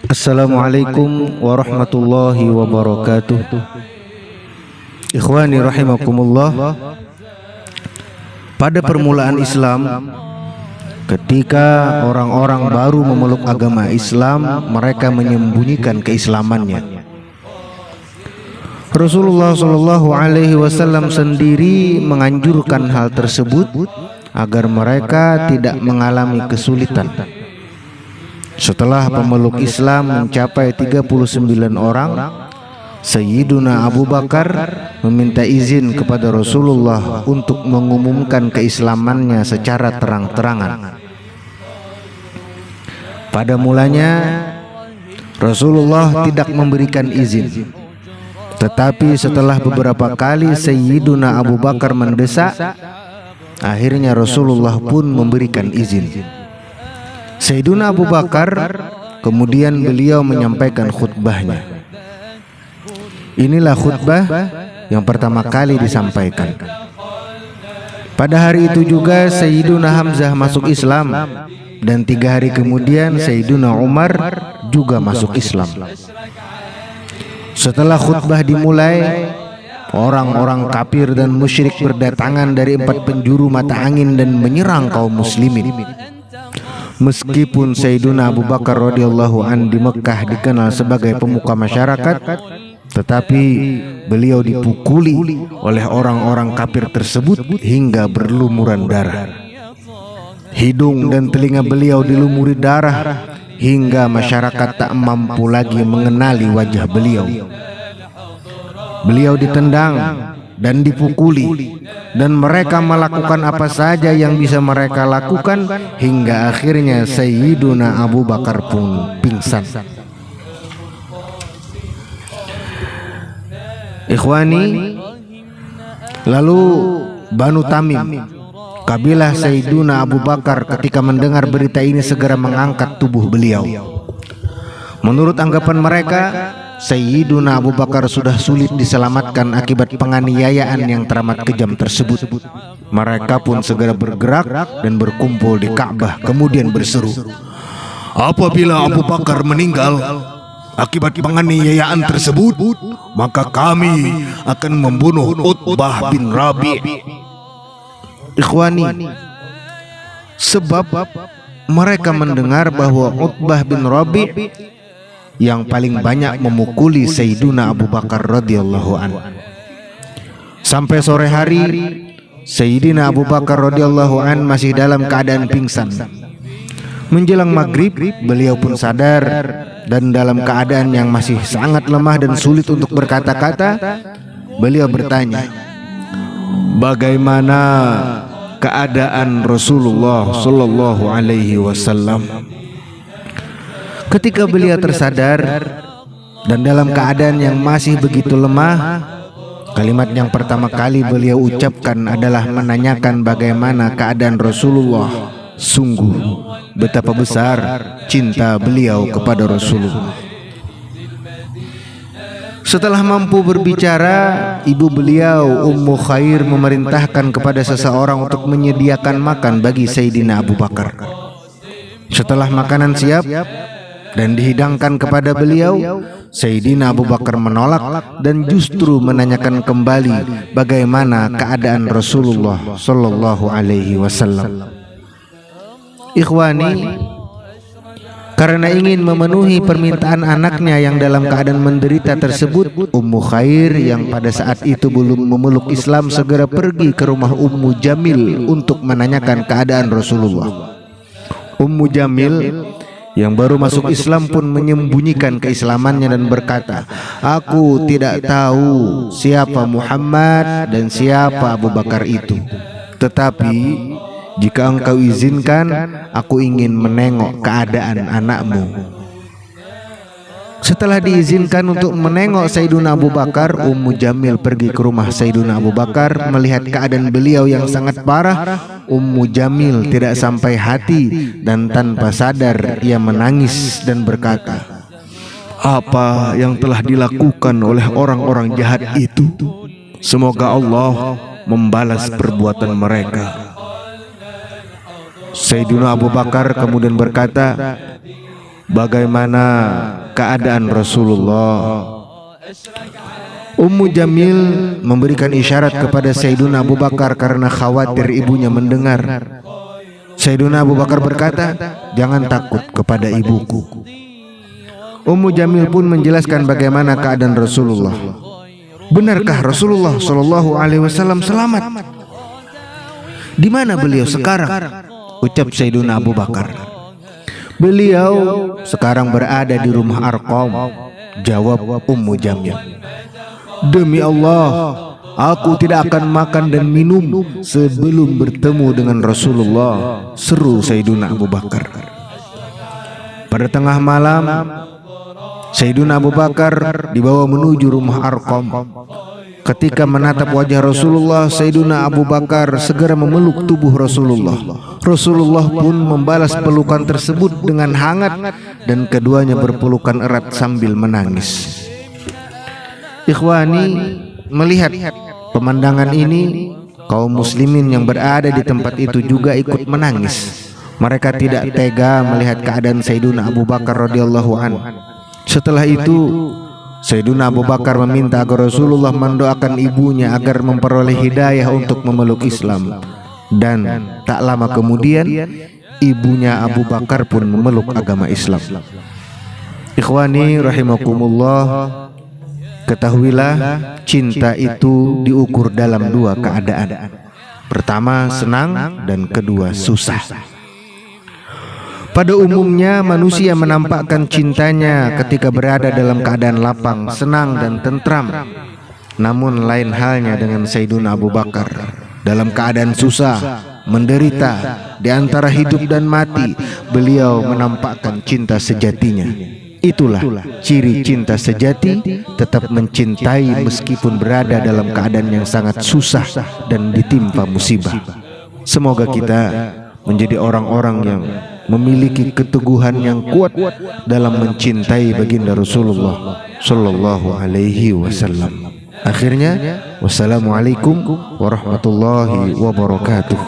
Assalamualaikum warahmatullahi wabarakatuh. Ikhwani rahimakumullah. Pada permulaan Islam, ketika orang-orang baru memeluk agama Islam, mereka menyembunyikan keislamannya. Rasulullah Shallallahu Alaihi Wasallam sendiri menganjurkan hal tersebut agar mereka tidak mengalami kesulitan. Setelah pemeluk Islam mencapai 39 orang, Sayyiduna Abu Bakar meminta izin kepada Rasulullah untuk mengumumkan keislamannya secara terang-terangan. Pada mulanya Rasulullah tidak memberikan izin, tetapi setelah beberapa kali Sayyiduna Abu Bakar mendesak, akhirnya Rasulullah pun memberikan izin. Sayyiduna Abu Bakar kemudian beliau menyampaikan khutbahnya. Inilah khutbah yang pertama kali disampaikan. Pada hari itu juga Sayyiduna Hamzah masuk Islam, dan 3 hari kemudian Sayyiduna Umar juga masuk Islam. Setelah khutbah dimulai, orang-orang kafir dan musyrik berdatangan dari 4 penjuru mata angin dan menyerang kaum muslimin. Meskipun Sayyiduna Abu Bakar radhiyallahu an di Mekah dikenal sebagai pemuka masyarakat, tetapi beliau dipukuli oleh orang-orang kafir tersebut hingga berlumuran darah. Hidung dan telinga beliau dilumuri darah hingga masyarakat tak mampu lagi mengenali wajah beliau. Beliau ditendang dan dipukuli, dan mereka melakukan apa saja yang bisa mereka lakukan hingga akhirnya Sayyiduna Abu Bakar pun pingsan. Ikhwani, lalu Banu Tamim, kabilah Sayyiduna Abu Bakar, ketika mendengar berita ini segera mengangkat tubuh beliau. Menurut anggapan mereka, Sayyiduna Abu Bakar sudah sulit diselamatkan akibat penganiayaan yang teramat kejam tersebut. Mereka pun segera bergerak dan berkumpul di Ka'bah, kemudian berseru, "Apabila Abu Bakar meninggal akibat penganiayaan tersebut, maka kami akan membunuh Utbah bin Rabi'." Ikhwani, sebab mereka mendengar bahwa Utbah bin Rabi' yang paling banyak memukuli Sayyiduna Abu Bakar radhiyallahu anhu. Sampai sore hari, Sayyidina Abu Bakar radhiyallahu anhu masih dalam keadaan pingsan. Menjelang maghrib, beliau pun sadar, dan dalam keadaan yang masih sangat lemah dan sulit untuk berkata-kata, beliau bertanya, "Bagaimana keadaan Rasulullah Sallallahu Alaihi Wasallam?" Ketika beliau tersadar dan dalam keadaan yang masih begitu lemah, kalimat yang pertama kali beliau ucapkan adalah menanyakan bagaimana keadaan Rasulullah. Sungguh betapa besar cinta beliau kepada Rasulullah. Setelah mampu berbicara, ibu beliau Ummu Khair memerintahkan kepada seseorang untuk menyediakan makan bagi Sayyidina Abu Bakar. Setelah makanan siap dan dihidangkan kepada beliau, Sayyidina Abu Bakar menolak dan justru menanyakan kembali bagaimana keadaan Rasulullah Sallallahu Alaihi Wasallam. Ikhwani, karena ingin memenuhi permintaan anaknya yang dalam keadaan menderita tersebut, Ummu Khair yang pada saat itu belum memeluk Islam segera pergi ke rumah Ummu Jamil untuk menanyakan keadaan Rasulullah. Ummu Jamil yang baru masuk Islam pun menyembunyikan keislamannya dan berkata, "Aku tidak tahu siapa Muhammad dan siapa Abu Bakar itu. Tetapi jika engkau izinkan, aku ingin menengok keadaan anakmu." Setelah diizinkan untuk menengok Sayyiduna Abu Bakar, Ummu Jamil pergi ke rumah Sayyiduna Abu Bakar. Melihat keadaan beliau yang sangat parah, Ummu Jamil tidak sampai hati dan tanpa sadar ia menangis dan berkata, "Apa yang telah dilakukan oleh orang-orang jahat itu? Semoga Allah membalas perbuatan mereka." Sayyidina Abu Bakar kemudian berkata, bagaimana keadaan Rasulullah. Ummu Jamil memberikan isyarat kepada Sayyiduna Abu Bakar karena khawatir ibunya mendengar. Sayyiduna Abu Bakar berkata, "Jangan takut kepada ibuku." Ummu Jamil pun menjelaskan bagaimana keadaan Rasulullah. Benarkah Rasulullah Shallallahu Alaihi Wasallam selamat? Di mana beliau sekarang? Ucap Sayyiduna Abu Bakar. Beliau sekarang berada di rumah Arqam. Jawab Ummu Jamil. Demi Allah, aku tidak akan makan dan minum sebelum bertemu dengan Rasulullah, seru Sayyiduna Abu Bakar. Pada tengah malam, Sayyiduna Abu Bakar dibawa menuju rumah Arqam. Ketika menatap wajah Rasulullah, Sayyiduna Abu Bakar segera memeluk tubuh Rasulullah. Rasulullah pun membalas pelukan tersebut dengan hangat dan keduanya berpelukan erat sambil menangis. Ikhwani, melihat pemandangan ini, kaum muslimin yang berada di tempat itu juga ikut menangis. Mereka tidak tega melihat keadaan Sayyiduna Abu Bakar radhiyallahu anhu. Setelah itu, Sayyiduna Abu Bakar meminta agar Rasulullah mendoakan ibunya agar memperoleh hidayah untuk memeluk Islam. Dan tak lama kemudian, ibunya Abu Bakar pun memeluk agama Islam. Ikhwani rahimakumullah, ketahuilah cinta itu diukur dalam dua keadaan. Pertama senang dan kedua susah. Pada umumnya manusia menampakkan cintanya ketika berada dalam keadaan lapang, senang dan tentram. Namun lain halnya dengan Sayyiduna Abu Bakar. Dalam keadaan susah, menderita, di antara hidup dan mati, beliau menampakkan cinta sejatinya. Itulah ciri cinta sejati, tetap mencintai meskipun berada dalam keadaan yang sangat susah dan ditimpa musibah. Semoga kita menjadi orang-orang yang memiliki keteguhan yang kuat dalam mencintai baginda Rasulullah Sallallahu Alaihi Wasallam. Akhirnya, wassalamualaikum warahmatullahi wabarakatuh.